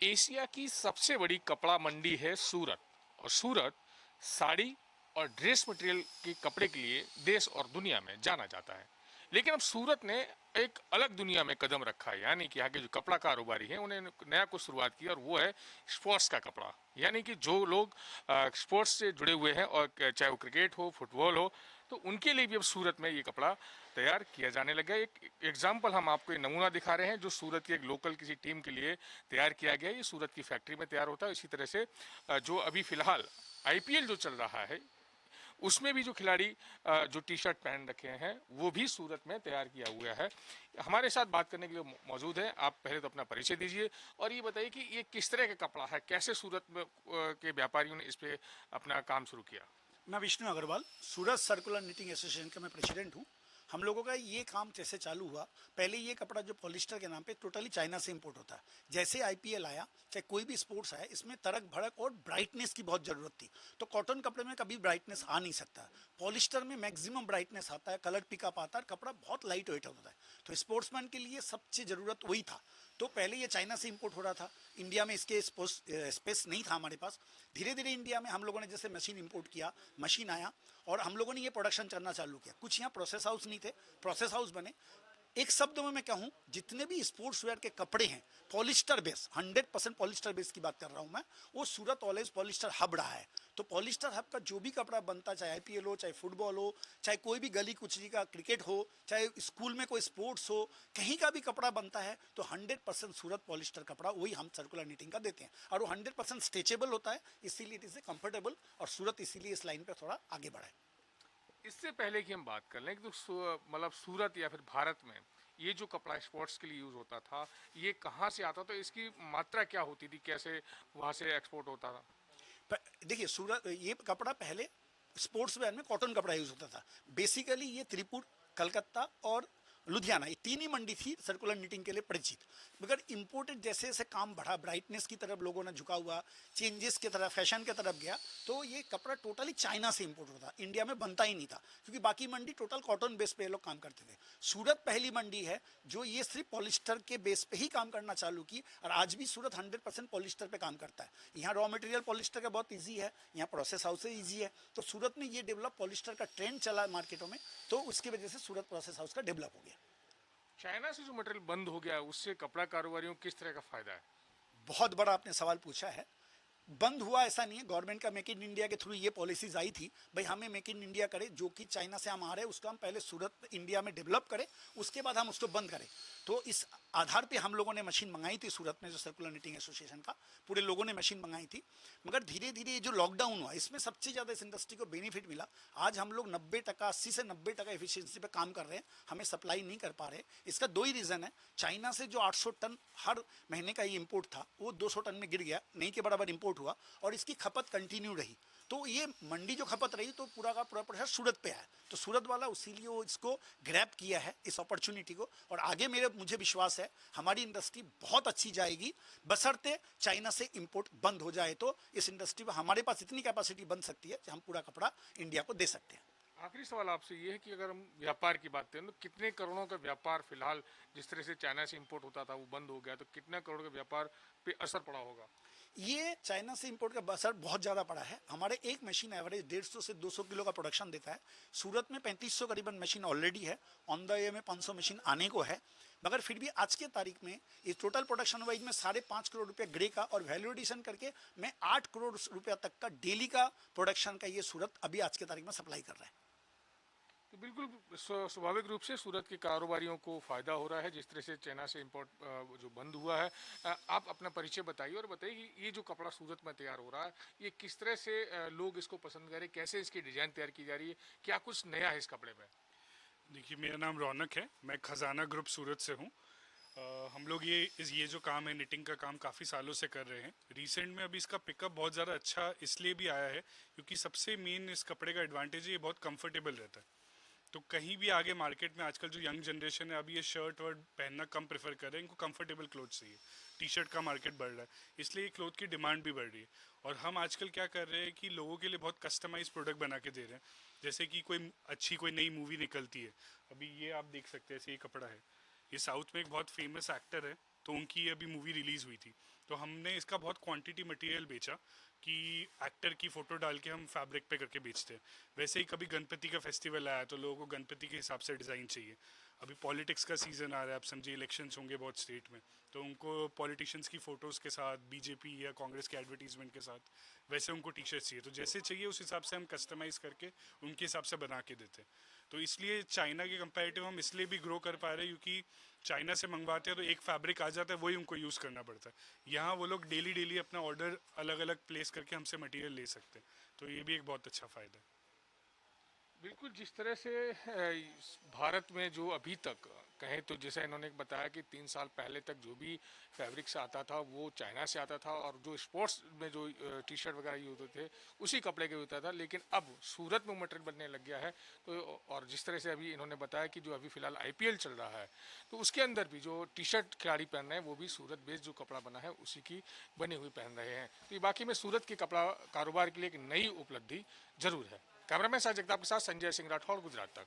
Asia की सबसे बड़ी कपड़ा मंडी है सूरत। और सूरत साड़ी और ड्रेस मटेरियल के कपड़े के लिए देश और दुनिया में जाना जाता है। लेकिन अब सूरत ने एक अलग दुनिया में कदम रखा है, यानी कि यहाँ के जो कपड़ा कारोबारी हैं उन्हें नया कुछ शुरुआत की, और वो है स्पोर्ट्स का कपड़ा। यानी कि जो लोग स्पोर्ट्स से जुड़े हुए हैं, और चाहे वो क्रिकेट हो, फुटबॉल हो, तो उनके लिए भी अब सूरत में ये कपड़ा तैयार किया जाने लगा है। एक एग्जाम्पल हम आपको एक नमूना दिखा रहे हैं जो सूरत की एक लोकल किसी टीम के लिए तैयार किया गया है। ये सूरत की फैक्ट्री में तैयार होता है। इसी तरह से जो अभी फिलहाल आईपीएल जो चल रहा है उसमें भी जो खिलाड़ी जो टी शर्ट पहन रखे हैं वो भी सूरत में तैयार किया हुआ है। हमारे साथ बात करने के लिए मौजूद है। आप पहले तो अपना परिचय दीजिए और ये बताइए कि ये किस तरह का कपड़ा है, कैसे सूरत में के व्यापारियों ने इस पे अपना काम शुरू किया। मैं विष्णु अग्रवाल, सूरत सर्कुलर निटिंग एसोसिएशन का मैं प्रेसिडेंट हूँ। हम लोगों का ये काम जैसे चालू हुआ, पहले ये कपड़ा जो पॉलिस्टर के नाम पे टोटली चाइना से इंपोर्ट होता है। जैसे आईपीएल आया, चाहे कोई भी स्पोर्ट्स आया, इसमें तड़क भड़क और ब्राइटनेस की बहुत ज़रूरत थी। तो कॉटन कपड़े में कभी ब्राइटनेस आ नहीं सकता। पॉलिस्टर में मैक्सिमम ब्राइटनेस आता है, कलर पिकअप आता है, कपड़ा बहुत लाइट वेट होता है। तो स्पोर्ट्समैन के लिए सबसे ज़रूरत वही था। तो पहले ये चाइना से इंपोर्ट हो रहा था, इंडिया में इसके स्पेस नहीं था हमारे पास। धीरे धीरे इंडिया में हम लोगों ने जैसे मशीन इंपोर्ट किया, मशीन आया और हम लोगों ने ये प्रोडक्शन करना चालू किया। कुछ यहाँ प्रोसेस हाउस नहीं थे, प्रोसेस हाउस बने। एक शब्द में मैं कहूँ, जितने भी स्पोर्ट्स वेयर के कपड़े हैं पॉलिस्टर बेस, 100% पॉलिस्टर बेस की बात कर रहा हूँ मैं, वो सूरत ऑलवेज पॉलिस्टर हब रहा है। तो पॉलिस्टर हब का जो भी कपड़ा बनता है, चाहे आईपीएल हो, चाहे फुटबॉल हो, चाहे कोई भी गली कुचली का क्रिकेट हो, चाहे स्कूल में कोई स्पोर्ट्स हो, कहीं का भी कपड़ा बनता है तो 100% सूरत पॉलिस्टर कपड़ा वही हम सर्कुलर नीटिंग का देते हैं। और वो 100% स्ट्रेचेबल होता है, इसीलिए इट इज़ कंफर्टेबल। और सूरत इसीलिए इस लाइन पर थोड़ा आगे बढ़ा है। इससे पहले कि हम बात कर लें कि तो मतलब सूरत या फिर भारत में ये जो कपड़ा स्पोर्ट्स के लिए यूज़ होता था, ये कहाँ से आता था, इसकी मात्रा क्या होती थी, कैसे वहाँ से एक्सपोर्ट होता था। देखिए, सूरत ये कपड़ा पहले स्पोर्ट्स वेयर में कॉटन कपड़ा यूज़ होता था। बेसिकली ये त्रिपुर, कलकत्ता और लुधियाना, ये तीन ही मंडी थी सर्कुलर नीटिंग के लिए परिचित। मगर इम्पोर्टेड जैसे जैसे काम बढ़ा, ब्राइटनेस की तरफ लोगों ने झुका हुआ, चेंजेस की तरफ, फैशन की तरफ गया, तो ये कपड़ा टोटली चाइना से इम्पोर्ट होता, इंडिया में बनता ही नहीं था। क्योंकि बाकी मंडी टोटल कॉटन बेस पे ये लोग काम करते थे। सूरत पहली मंडी है जो ये सिर्फ पॉलिस्टर के बेस पे ही काम करना चालू की, और आज भी सूरत 100% पॉलिस्टर पे काम करता है। यहाँ रॉ मटेरियल पॉलिस्टर का बहुत ईजी है, यहाँ प्रोसेस हाउस से ईजी है। तो सूरत में ये डेवलप, पॉलिस्टर का ट्रेंड चला मार्केटों में, तो उसकी वजह से सूरत प्रोसेस हाउस का डेवलप हो गया। चाइना से जो मटेरियल बंद हो गया उससे कपड़ा कारोबारियों को किस तरह का फायदा है। बहुत बड़ा आपने सवाल पूछा है। बंद हुआ ऐसा नहीं है, गवर्नमेंट का मेक इन इंडिया के थ्रू ये पॉलिसीज आई थी, भाई हमें मेक इन इंडिया करे, जो कि चाइना से हम आ रहे हैं उसको हम पहले सूरत इंडिया में डेवलप करें, उसके बाद हम उसको बंद करें। तो इस आधार पे हम लोगों ने मशीन मंगाई थी सूरत में, जो सर्कुलर नीटिंग एसोसिएशन का पूरे लोगों ने मशीन मंगाई थी। मगर धीरे धीरे ये जो लॉकडाउन हुआ, इसमें सबसे ज़्यादा इस इंडस्ट्री को बेनिफिट मिला। आज हम लोग 90%, 80 से 90% एफिशिएंसी पे काम कर रहे हैं, हमें सप्लाई नहीं कर पा रहे। इसका दो ही रीज़न है। चाइना से जो 800 टन हर महीने का ये इम्पोर्ट था, वो 200 टन में गिर गया, नहीं के बराबर इम्पोर्ट हुआ, और इसकी खपत कंटिन्यू रही। तो ये मंडी जो खपत रही, तो पूरा का पूरा प्रेशर सूरत पे आया। तो सूरत वाला इसीलिए वो इसको ग्रैब किया है, इस अपॉर्चुनिटी को। और आगे मुझे विश्वास है हमारी इंडस्ट्री बहुत अच्छी जाएगी, बशर्ते चाइना से इंपोर्ट बंद हो जाए। तो इस इंडस्ट्री में हमारे पास इतनी कैपेसिटी बन सकती है कि हम पूरा कपड़ा इंडिया को दे सकते हैं। आखिरी सवाल आपसे ये है कि अगर हम व्यापार की बात करें तो कितने करोड़ों का व्यापार फिलहाल, जिस तरह से चाइना से इंपोर्ट होता था वो बंद हो गया, तो कितने करोड़ का व्यापार पे असर पड़ा होगा। ये चाइना से इंपोर्ट का असर बहुत ज़्यादा पड़ा है। हमारे एक मशीन एवरेज 150 से 200 किलो का प्रोडक्शन देता है। सूरत में 3500 करीबन मशीन ऑलरेडी है, ऑन द वे में 500 मशीन आने को है। मगर फिर भी आज के तारीख में इस टोटल प्रोडक्शन वाइज में 5.5 करोड़ रुपये ग्रे का, और वैल्यू एडिशन करके मैं 8 करोड़ रुपया तक का डेली का प्रोडक्शन का ये सूरत अभी आज के तारीख में सप्लाई कर रहा है। तो बिल्कुल स्वाभाविक रूप से सूरत के कारोबारियों को फ़ायदा हो रहा है, जिस तरह से चाइना से इंपोर्ट जो बंद हुआ है। आप अपना परिचय बताइए और बताइए कि ये जो कपड़ा सूरत में तैयार हो रहा है, ये किस तरह से लोग इसको पसंद करें, कैसे इसकी डिज़ाइन तैयार की जा रही है, क्या कुछ नया है इस कपड़े में। देखिए, मेरा नाम रौनक है, मैं खजाना ग्रुप सूरत से हूँ। हम लोग ये जो काम है, निटिंग का काम, काफ़ी सालों से कर रहे हैं। रिसेंट में अभी इसका पिकअप बहुत ज़्यादा अच्छा इसलिए भी आया है क्योंकि सबसे मेन इस कपड़े का एडवांटेज है, ये बहुत कंफर्टेबल रहता है। तो कहीं भी आगे मार्केट में आजकल जो यंग जनरेशन है, अभी ये शर्ट वर्ट पहनना कम प्रेफर कर रहे हैं, इनको कंफर्टेबल क्लोथ चाहिए। टी शर्ट का मार्केट बढ़ रहा है, इसलिए क्लोथ की डिमांड भी बढ़ रही है। और हम आजकल क्या कर रहे हैं कि लोगों के लिए बहुत कस्टमाइज प्रोडक्ट बना के दे रहे हैं। जैसे कि कोई नई मूवी निकलती है, अभी ये आप देख सकते हैं, ऐसे ये कपड़ा है, ये साउथ में एक बहुत फेमस एक्टर है, तो उनकी अभी मूवी रिलीज़ हुई थी, तो हमने इसका बहुत क्वांटिटी मटेरियल बेचा कि एक्टर की फ़ोटो डाल के हम फैब्रिक पे करके बेचते हैं। वैसे ही कभी गणपति का फेस्टिवल आया तो लोगों को गणपति के हिसाब से डिज़ाइन चाहिए। अभी पॉलिटिक्स का सीज़न आ रहा है, आप समझिए इलेक्शंस होंगे बहुत स्टेट में, तो उनको पॉलिटिशियंस की फ़ोटोज़ के साथ, बीजेपी या कांग्रेस के एडवर्टीजमेंट के साथ वैसे उनको टी शर्ट चाहिए, तो जैसे चाहिए उस हिसाब से हम कस्टमाइज़ करके उनके हिसाब से बना के देते हैं। तो इसलिए चाइना के कंपैरेटिव हम इसलिए भी ग्रो कर पा रहे हैं क्योंकि चाइना से मंगवाते हैं तो एक फैब्रिक आ जाता है, वही उनको यूज़ करना पड़ता है। यहाँ वो लोग डेली डेली अपना ऑर्डर अलग अलग प्लेस करके हमसे मटेरियल ले सकते हैं, तो ये भी एक बहुत अच्छा फ़ायदा है। बिल्कुल, जिस तरह से भारत में जो अभी तक कहें तो जैसा इन्होंने बताया कि 3 साल पहले तक जो भी फैब्रिक से आता था वो चाइना से आता था, और जो स्पोर्ट्स में जो टी शर्ट वगैरह यूज होते थे उसी कपड़े के होता था, लेकिन अब सूरत में मटेरियल बनने लग गया है। तो और जिस तरह से अभी इन्होंने बताया कि जो अभी फिलहाल आईपीएल चल रहा है तो उसके अंदर भी जो टी शर्ट खिलाड़ी पहन रहे हैं वो भी सूरत बेस्ड जो कपड़ा बना है उसी की बनी हुई पहन रहे हैं। तो ये बाकी में सूरत के कपड़ा कारोबार के लिए एक नई उपलब्धि जरूर है। कैमरामैन साथ जगताप के साथ संजय सिंह राठौड़, गुजरात तक।